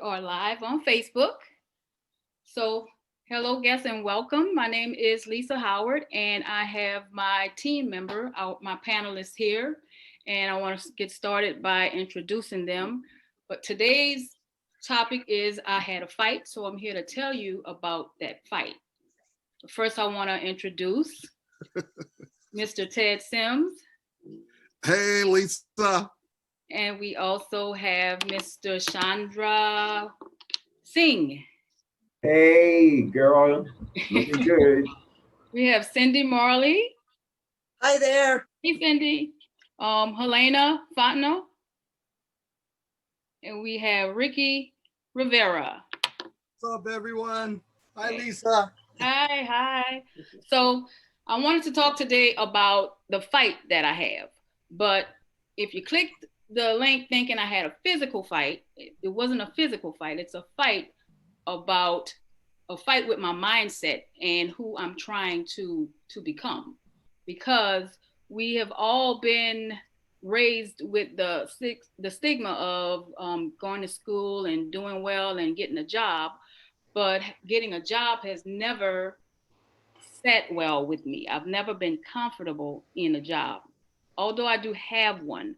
Are live on Facebook. So, hello, guests, and welcome. My name is Lisa Howard, and I have my team member, my panelists here, and I want to get started by introducing them. But today's topic is I had a fight, so I'm here to tell you about that fight. First, I want to introduce Mr. Ted Sims, Hey, Lisa. and we also have Mr. Chandra Singh. Hey, girl, looking good. We have Cyndi Marley. Hi there. Hey, Cyndi. Helena Fontenot. And we have Ricky Rivera. What's up, everyone? Hi, Lisa. Hi. So I wanted to talk today about the fight that I have. But if you clicked the link thinking I had a physical fight, it wasn't a physical fight. It's a fight about a fight with my mindset and who I'm trying to become. Because we have all been raised with the stigma of going to school and doing well and getting a job, but getting a job has never sat well with me. I've never been comfortable in a job, although I do have one.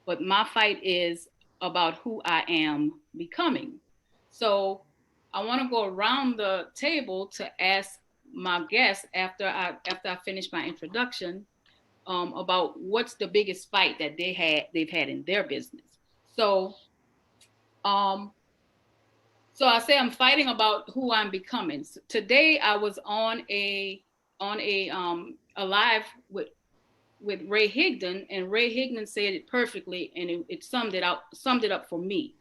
But my fight is about who I am becoming. So I want to go around the table to ask my guests after I finish my introduction about what's the biggest fight that they've had in their business. So um, so I say I'm fighting about who I'm becoming. So today I was on a live with Ray Higdon, and Ray Higdon said it perfectly, and it summed it up for me.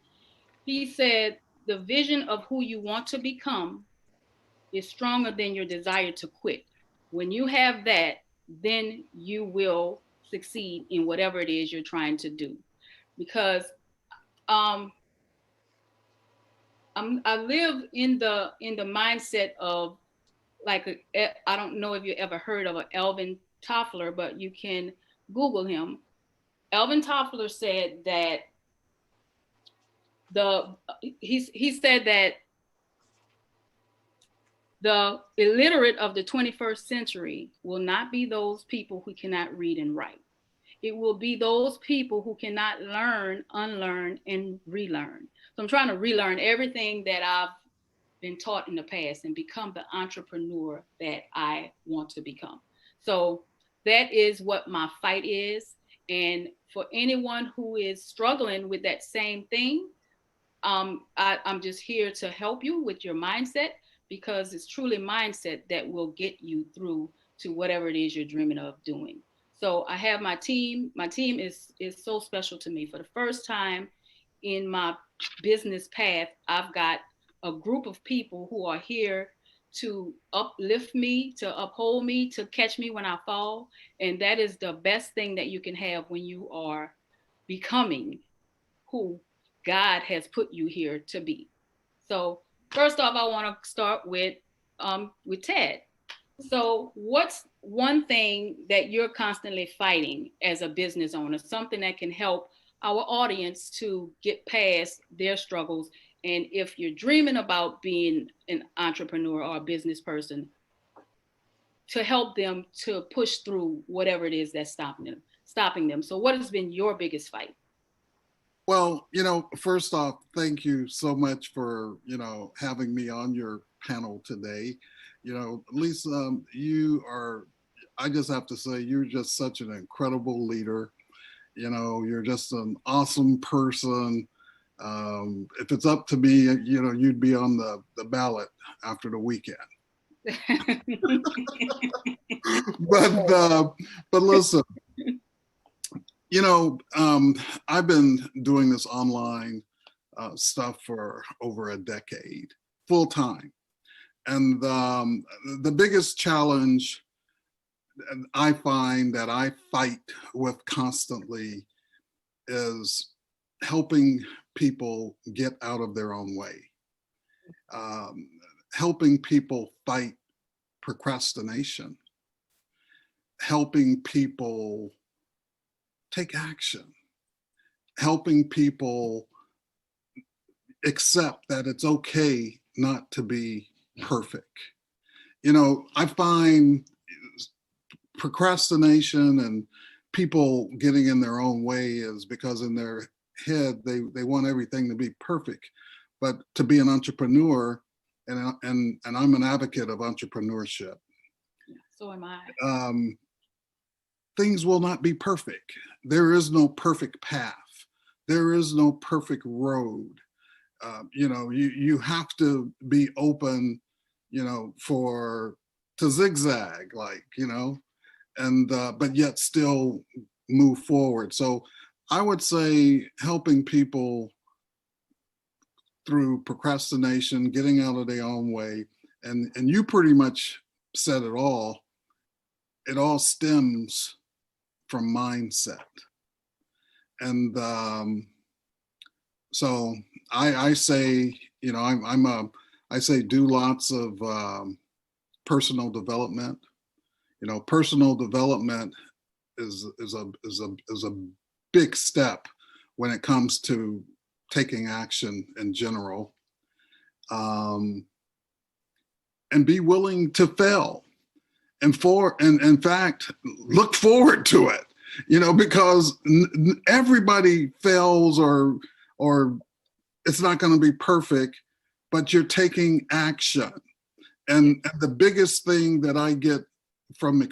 He said the vision of who you want to become is stronger than your desire to quit. When you have that, then you will succeed in whatever it is you're trying to do. Because um, I live in the mindset of like I don't know if you ever heard of Alvin Toffler, but you can Google him. Alvin Toffler said that he said that the illiterate of the 21st century will not be those people who cannot read and write. It will be those people who cannot learn, unlearn, and relearn. So I'm trying to relearn everything that I've been taught in the past and become the entrepreneur that I want to become. So that is what my fight is. And for anyone who is struggling with that same thing, I'm just here to help you with your mindset, because it's truly mindset that will get you through to whatever it is you're dreaming of doing. So I have my team. My team is so special to me. For the first time in my business path, I've got a group of people who are here to uplift me, to uphold me, to catch me when I fall. And that is the best thing that you can have when you are becoming who God has put you here to be. So first off, I want to start with Ted. So what's one thing that you're constantly fighting as a business owner, something that can help our audience to get past their struggles? And if you're dreaming about being an entrepreneur or a business person, to help them to push through whatever it is that's stopping them. So what has been your biggest fight? Well, first off, thank you so much for, having me on your panel today. Lisa, I just have to say, you're just such an incredible leader. You're just an awesome person. If it's up to me, you'd be on the ballot after the weekend. But listen, I've been doing this online stuff for over a decade, full time. And the biggest challenge I find that I fight with constantly is helping people get out of their own way, helping people fight procrastination, helping people take action, helping people accept that it's okay not to be perfect. I find procrastination and people getting in their own way is because in their head they want everything to be perfect. But to be an entrepreneur, and I'm an advocate of entrepreneurship. So am I. Things will not be perfect. There is no perfect path. There is no perfect road. You have to be open, to zigzag, and but yet still move forward. So I would say helping people through procrastination, getting out of their own way, and you pretty much said it all. It all stems from mindset, and so I say, I say do lots of personal development. Personal development is a big step when it comes to taking action in general, and be willing to fail, and in fact look forward to it. Because everybody fails, or it's not going to be perfect, but you're taking action. And the biggest thing that I get from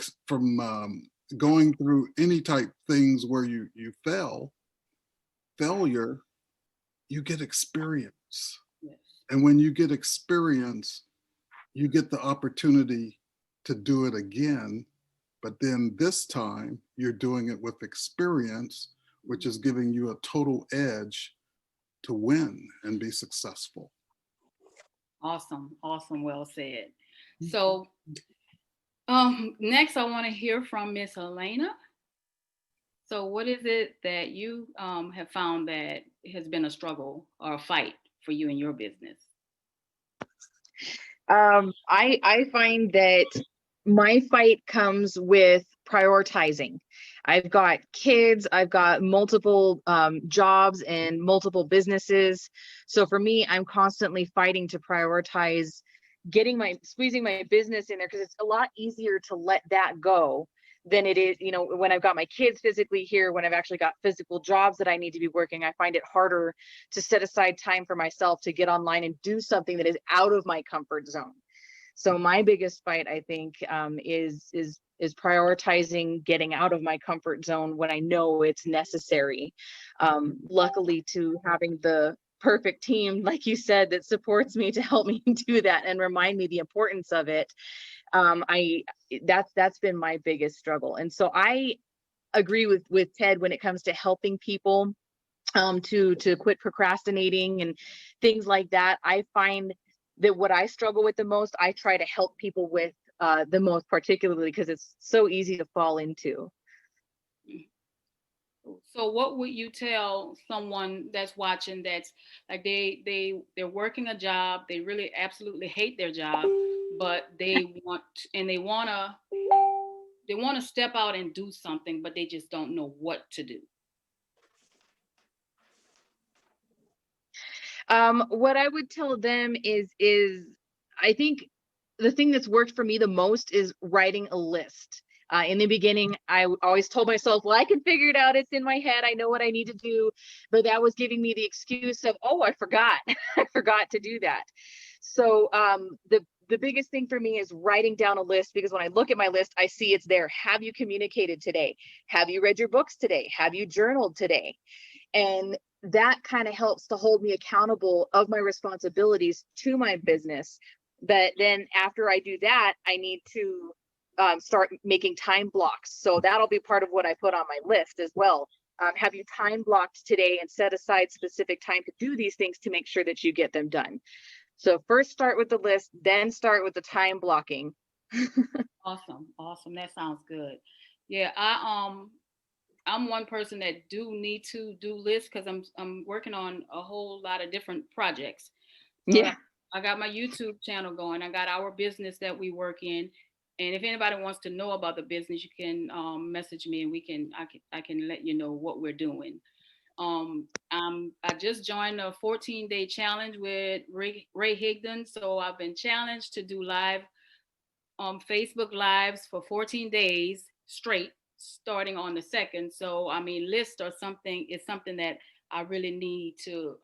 going through any type things where you failure, you get experience. Yes. And when you get experience, you get the opportunity to do it again. But then this time you're doing it with experience, which is giving you a total edge to win and be successful. Awesome. Well said. So next I want to hear from Miss Elena. So what is it that you have found that has been a struggle or a fight for you in your business? I find that my fight comes with prioritizing. I've got kids, I've got multiple jobs and multiple businesses. So for me, I'm constantly fighting to prioritize squeezing my business in there, because it's a lot easier to let that go than it is, when I've got my kids physically here, when I've actually got physical jobs that I need to be working. I find it harder to set aside time for myself to get online and do something that is out of my comfort zone. So my biggest fight, I think, is prioritizing getting out of my comfort zone when I know it's necessary. Luckily, to having the perfect team, like you said, that supports me to help me do that and remind me the importance of it. That's been my biggest struggle. And so I agree with Ted when it comes to helping people to quit procrastinating and things like that. I find that what I struggle with the most, I try to help people with the most, particularly because it's so easy to fall into. So what would you tell someone that's watching that's like they're working a job, they really absolutely hate their job, but they want to step out and do something, but they just don't know what to do? What I would tell them is I think the thing that's worked for me the most is writing a list. In the beginning, I always told myself, well, I can figure it out. It's in my head. I know what I need to do. But that was giving me the excuse of, oh, I forgot. I forgot to do that. So the biggest thing for me is writing down a list, because when I look at my list, I see it's there. Have you communicated today? Have you read your books today? Have you journaled today? And that kind of helps to hold me accountable of my responsibilities to my business. But then after I do that, I need to start making time blocks. So that'll be part of what I put on my list as well. Have you time blocked today and set aside specific time to do these things to make sure that you get them done? So first start with the list, then start with the time blocking. Awesome. That sounds good. Yeah, I'm one person that do need to do lists because I'm working on a whole lot of different projects. So Yeah. I got my YouTube channel going. I got our business that we work in. And if anybody wants to know about the business, you can message me and I can let you know what we're doing. I just joined a 14-day challenge with Ray Higdon. So I've been challenged to do live Facebook lives for 14 days straight, starting on the 2nd. So I mean, list or something is something that I really need to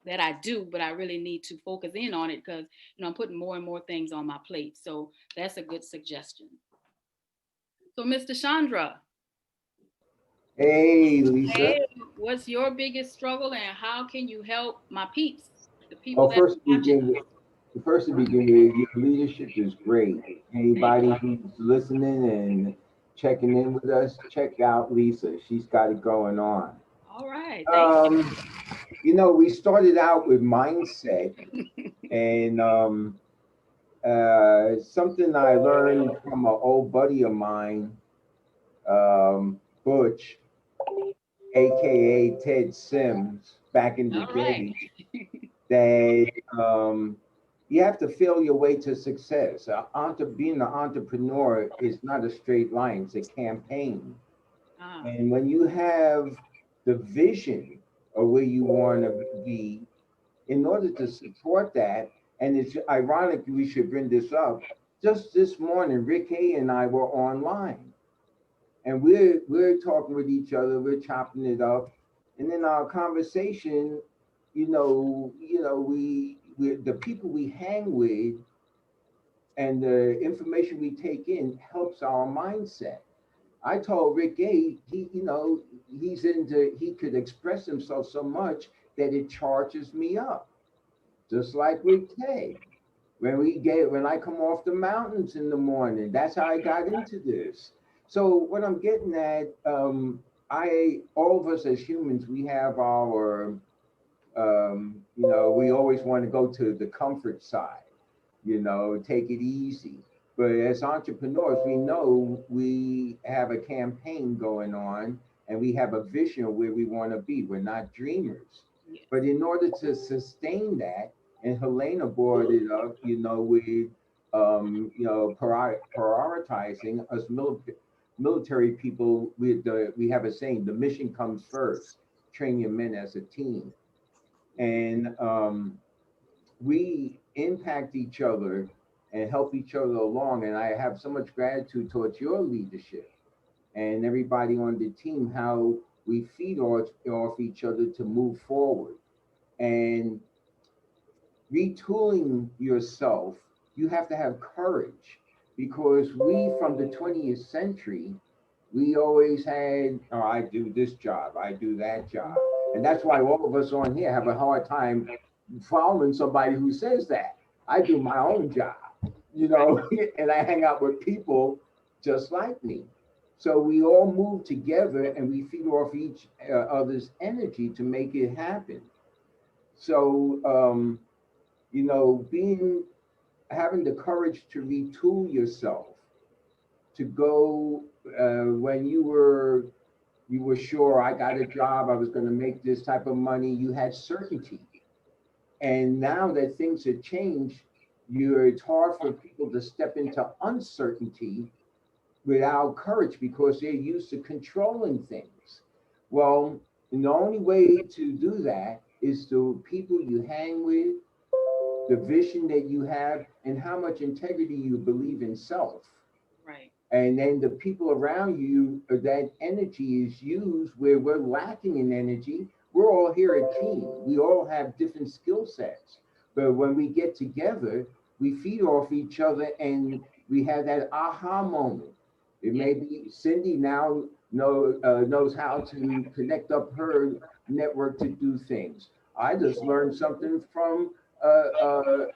that I do, but I really need to focus in on it because I'm putting more and more things on my plate. So that's a good suggestion. So Mr. Chandra, Hey, Lisa. hey, what's your biggest struggle and how can you help my peeps, the people Well, that first are to watching? begin with, first to begin with, your leadership is great. Thank Anybody you. who's listening and checking in with us, check out Lisa. She's got it going on. All right, thank Um, we started out with mindset, and something I learned from an old buddy of mine, Butch, aka Ted Sims, back in you. the All right. day, that you have to feel your way to success. Being an entrepreneur is not a straight line; it's a campaign. Ah, And when you have the vision of where you want to be, in order to support that, and it's ironic we should bring this up. Just this morning, Rick A and I were online, and we're talking with each other, we're chopping it up, and in our conversation, we the people we hang with and the information we take in helps our mindset. I told Rick A, he could express himself so much that it charges me up, just like with Ted. When I come off the mountains in the morning, that's how I got into this. So what I'm getting at, I all of us as humans, we have our, we always want to go to the comfort side, take it easy. But as entrepreneurs, we know we have a campaign going on and we have a vision of where we want to be. We're not dreamers. yeah. But in order to sustain that, and Helena brought it up, with prioritizing us military people. We have a saying: the mission comes first. Train your men as a team, and we impact each other and help each other along. And I have so much gratitude towards your leadership and everybody on the team, how we feed off each other to move forward. And retooling yourself, you have to have courage because we from the 20th century, we always had, oh, I do this job, I do that job. And that's why all of us on here have a hard time following somebody who says that. I do my own job, and I hang out with people just like me. So we all move together and we feed off each other's energy to make it happen. So, being having the courage to retool yourself to go when you were sure I got a job, I was going to make this type of money. You had certainty, and now that things have changed, it's hard for people to step into uncertainty without courage because they're used to controlling things. Well, the only way to do that is the people you hang with, the vision that you have, and how much integrity you believe in self. Right. And then the people around you, that energy is used where we're lacking in energy. We're all here a team. We all have different skill sets. But when we get together, we feed off each other and we have that aha moment. It may be Cyndi now knows how to connect up her network to do things. I just learned something from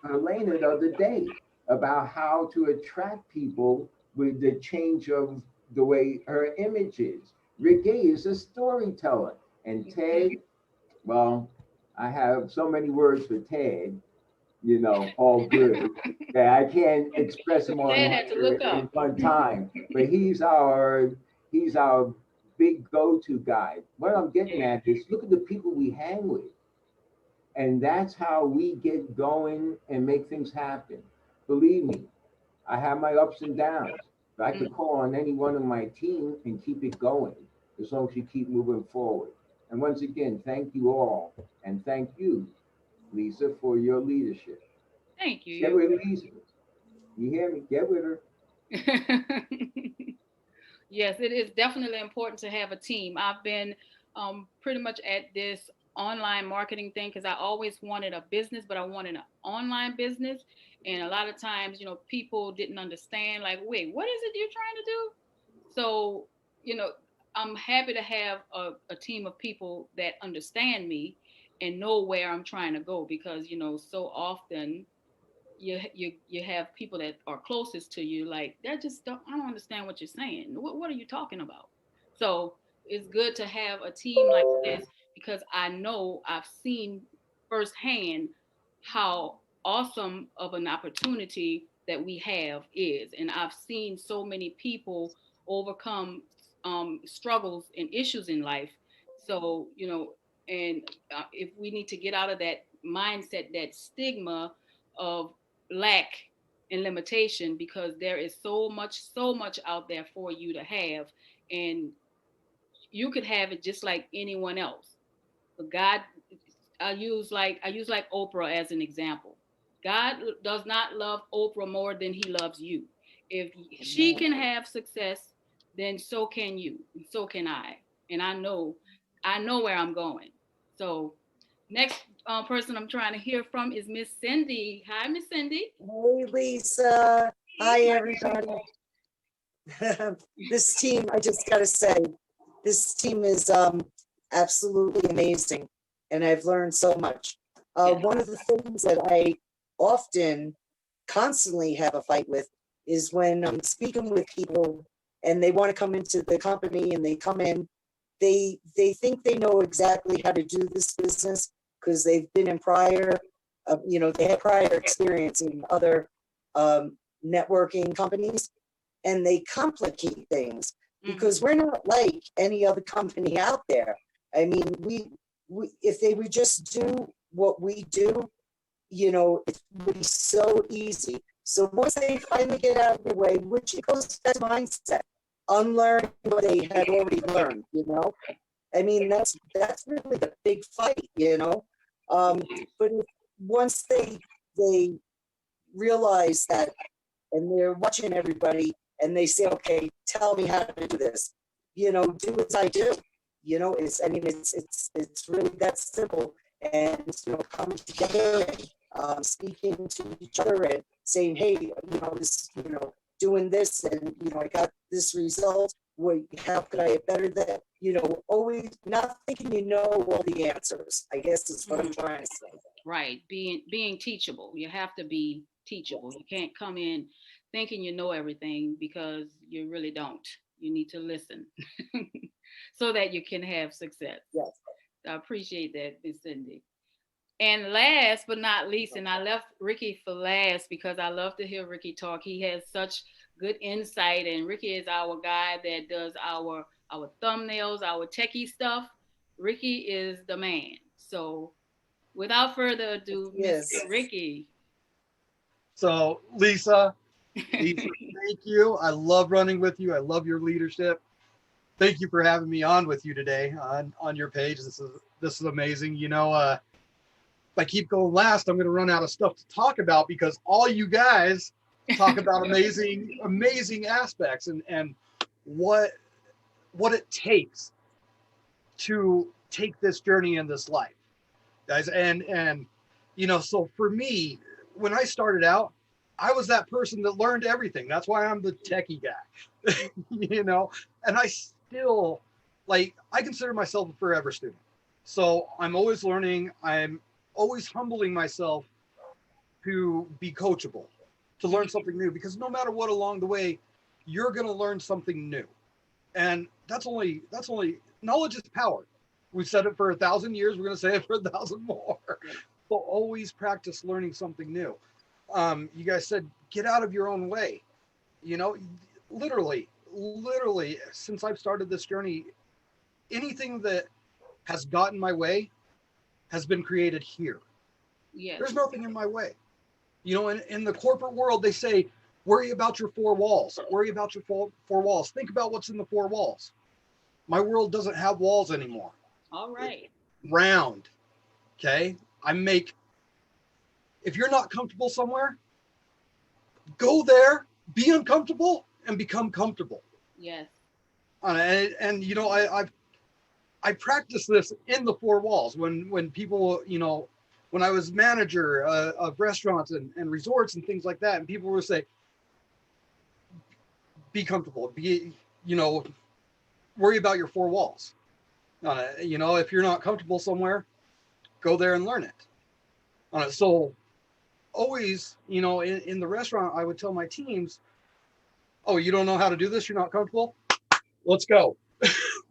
Elena the other day about how to attract people with the change of the way her image is. Ricky is a storyteller, and Ted, well, I have so many words for Ted, all good, that I can't express them on Ted had to here look in up. one time. But he's our big go-to guy. What I'm getting at is look at the people we hang with. And that's how we get going and make things happen. Believe me, I have my ups and downs, but I could call on any one of my team and keep it going. as long as you keep moving forward. And once again, thank you all. And thank you, Lisa, for your leadership. Thank you. Get with Lisa. You hear me? Get with her. Yes, it is definitely important to have a team. I've been pretty much at this online marketing thing because I always wanted a business, but I wanted an online business. And a lot of times, people didn't understand, like, wait, what is it you're trying to do? So, I'm happy to have a team of people that understand me and know where I'm trying to go because, so often you have people that are closest to you like that just don't I don't understand what you're saying. What are you talking about? So it's good to have a team like this because I know I've seen firsthand how awesome of an opportunity that we have is, and I've seen so many people overcome struggles and issues in life. So and if we need to get out of that mindset, that stigma of lack and limitation, because there is so much out there for you to have, and you could have it just like anyone else. But God, I use like Oprah as an example. God does not love Oprah more than he loves you. If she can have success, then so can you, and so can I. And I know where I'm going. So next person I'm trying to hear from is Miss Cyndi. Hi, Miss Cyndi. Hey, Lisa. Hi, everybody. This team, I just got to say, this team is absolutely amazing. And I've learned so much. One of the things that I often, constantly have a fight with is when I'm speaking with people and they want to come into the company and they come in, they think they know exactly how to do this business because they've been in prior, they had prior experience in other networking companies, and they complicate things because we're not like any other company out there. I mean, we if they would just do what we do, it would be so easy. So once they finally get out of the way, which it goes back to mindset, unlearn what they had already learned, I mean, that's really the big fight, but once they realize that, and they're watching everybody and they say, okay, tell me how to do this, do as I do, it's really that simple. And coming together and speaking to each other and saying, hey, this, doing this, and I got this result. How could I have better that? Always not thinking all the answers, I guess is what I'm trying to say. Right, being teachable. You have to be teachable. You can't come in thinking you know everything because you really don't. You need to listen so that you can have success. Yes. I appreciate that, Miss Cyndi. And last but not least, and I left Ricky for last because I love to hear Ricky talk. He has such good insight, and Ricky is our guy that does our thumbnails, our techie stuff. Ricky is the man. So without further ado, Yes. Mr. Ricky. So Lisa, thank you. I love running with you. I love your leadership. Thank you for having me on with you today on your page. This is amazing. If I keep going last, I'm going to run out of stuff to talk about because all you guys talk about amazing aspects and what it takes to take this journey in this life, guys. And so for me, when I started out, I was that person that learned everything. That's why I'm the techie guy, and I still, I consider myself a forever student. So I'm always learning. I'm always humbling myself to be coachable, to learn something new, because no matter what along the way, you're going to learn something new. And that's only knowledge is power. We've said it for 1,000 years. We're going to say it for 1,000 more. So always practice learning something new. You guys said, get out of your own way. Literally, since I've started this journey, anything that has gotten my way has been created here. Yes. There's nothing in my way. In the corporate world, they say, worry about your four walls. Worry about your four walls. Think about what's in the four walls. My world doesn't have walls anymore. All right. It's round. Okay. If you're not comfortable somewhere, go there, be uncomfortable, and become comfortable. Yes. And you know, I practice this in the four walls when people, you know, when I was manager of restaurants and resorts and things like that, and people would say, be comfortable, you know, worry about your four walls. You know, if you're not comfortable somewhere, go there and learn it. So always, you know, in the restaurant, I would tell my teams, oh, you don't know how to do this? You're not comfortable? Let's go.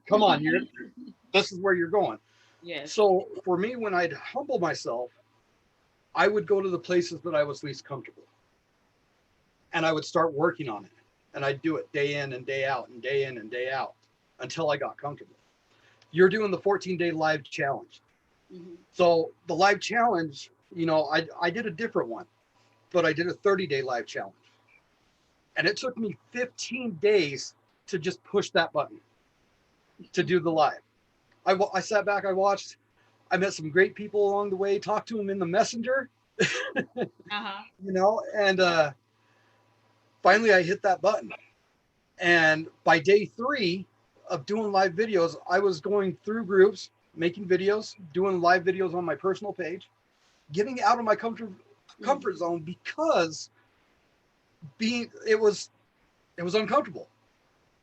Come on, this is where you're going. Yes. So for me, when I'd humble myself, I would go to the places that I was least comfortable. And I would start working on it. And I'd do it day in and day out and day in and day out until I got comfortable. You're doing the 14-day live challenge. Mm-hmm. So the live challenge, you know, I did a different one, but I did a 30-day live challenge. And it took me 15 days to just push that button to do the live. I sat back, I watched, I met some great people along the way, talked to them in the messenger, you know, and finally I hit that button. And by day 3 of doing live videos, I was going through groups, making videos, doing live videos on my personal page, getting out of my comfort zone because it was uncomfortable.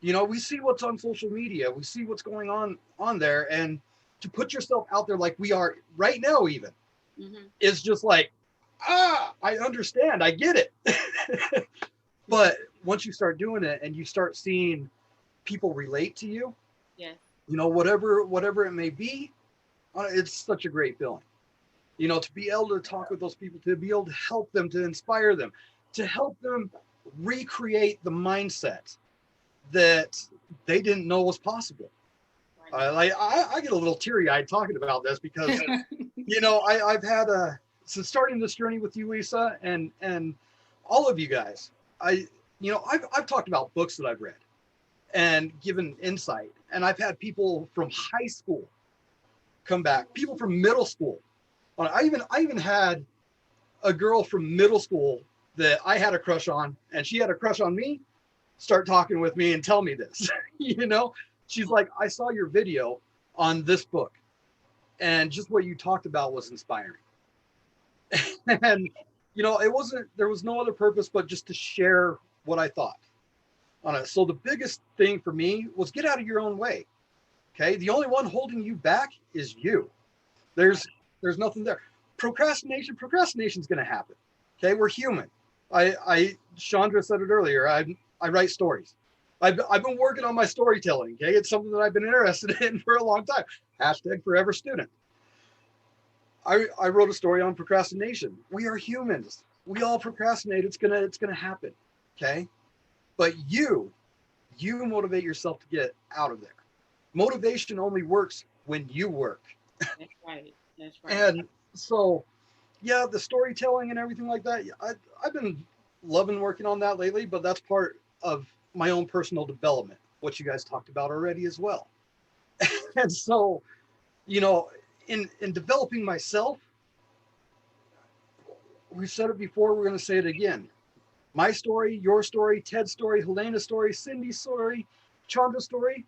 You know, we see what's on social media, we see what's going on there, and to put yourself out there like we are right now even is just like, I understand, I get it. But once you start doing it and you start seeing people relate to you, yes, you know, whatever it may be, it's such a great feeling. You know, to be able to talk with those people, to be able to help them, to inspire them, to help them recreate the mindset that they didn't know was possible. I get a little teary-eyed talking about this because, you know, I've had since starting this journey with you, Lisa, and all of you guys, I've talked about books that I've read and given insight, and I've had people from high school come back, people from middle school. I even had a girl from middle school that I had a crush on, and she had a crush on me, start talking with me and tell me this. You know, she's like, I saw your video on this book, and just what you talked about was inspiring. And, you know, there was no other purpose but just to share what I thought on it. So the biggest thing for me was get out of your own way. Okay. The only one holding you back is you. There's nothing there. Procrastination's going to happen. Okay. We're human. Chandra said it earlier. I write stories. I've been working on my storytelling. Okay. It's something that I've been interested in for a long time. #forever student. I wrote a story on procrastination. We are humans. We all procrastinate. It's gonna happen. Okay. But you motivate yourself to get out of there. Motivation only works when you work. That's right. That's right. And so, yeah, the storytelling and everything like that, I've been loving working on that lately, but that's part of my own personal development, what you guys talked about already as well. And so, you know, in developing myself, we've said it before, we're going to say it again. My story, your story, Ted's story, Helena's story, Cindy's story, Chandra's story.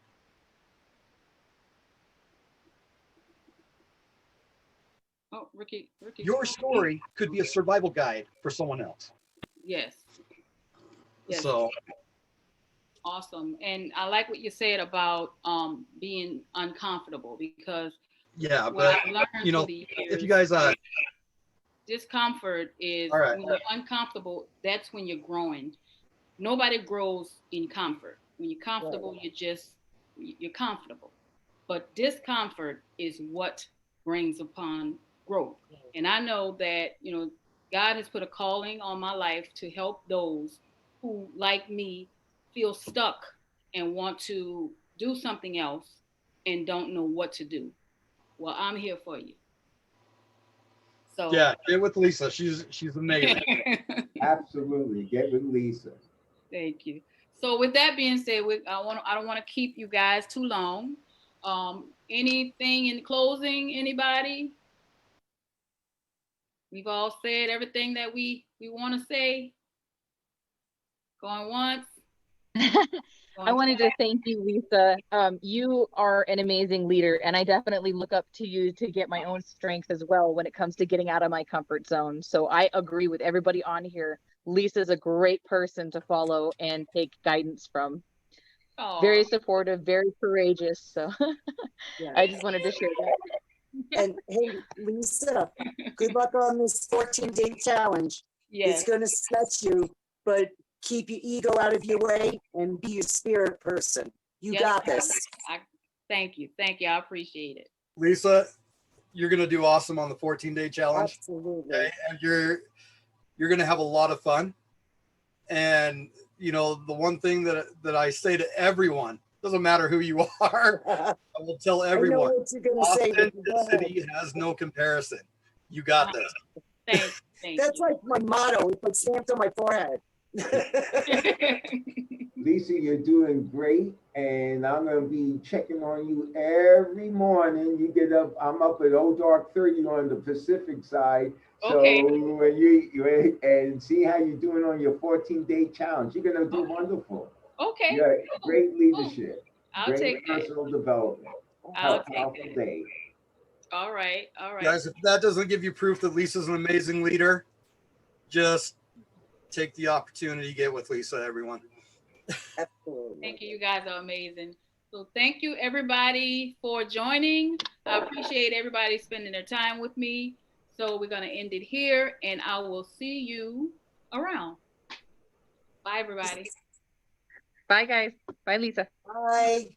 Oh, Ricky. Your story could be a survival guide for someone else. Yes. So awesome. And I like what you said about being uncomfortable, because yeah, but you know, if you guys discomfort is right. When you're uncomfortable, that's when you're growing. Nobody grows in comfort. When you're comfortable, you're comfortable. But discomfort is what brings upon growth. And I know that, you know, God has put a calling on my life to help those who, like me, feel stuck and want to do something else and don't know what to do. Well, I'm here for you. So yeah, get with Lisa. She's amazing. Absolutely. Get with Lisa. Thank you. So with that being said, I don't want to keep you guys too long. Anything in closing, anybody? We've all said everything that we want to say. Going once. I wanted to thank you, Lisa. You are an amazing leader, and I definitely look up to you to get my own strength as well when it comes to getting out of my comfort zone. So I agree with everybody on here. Lisa's a great person to follow and take guidance from. Very supportive, very courageous. So Yeah. I just wanted to share that. And hey, Lisa, good luck on this 14-day challenge. Yes. It's going to stretch you, but keep your ego out of your way and be a spirit person. You got this. Thank you. Thank you. I appreciate it. Lisa, you're going to do awesome on the 14-day challenge. Absolutely. Okay? And you're going to have a lot of fun. And, you know, the one thing that I say to everyone, doesn't matter who you are, I will tell everyone, authenticity has no comparison. You got this. Thank That's you. like my motto. It's like stamped on my forehead. Lisa, you're doing great, and I'm gonna be checking on you every morning. You get up, I'm up at old dark 30 on the Pacific side. So Okay. when you and see how you're doing on your 14-day challenge, you're gonna do wonderful. Okay. Yeah, great leadership, I'll great take personal development. I'll Have a take powerful that. day. All right. All right. Guys, if that doesn't give you proof that Lisa's an amazing leader, just take the opportunity to get with Lisa, everyone. Absolutely. Thank you. You guys are amazing. So thank you everybody for joining. I appreciate everybody spending their time with me. So we're going to end it here, and I will see you around. Bye, everybody. Bye, guys. Bye, Lisa. Bye.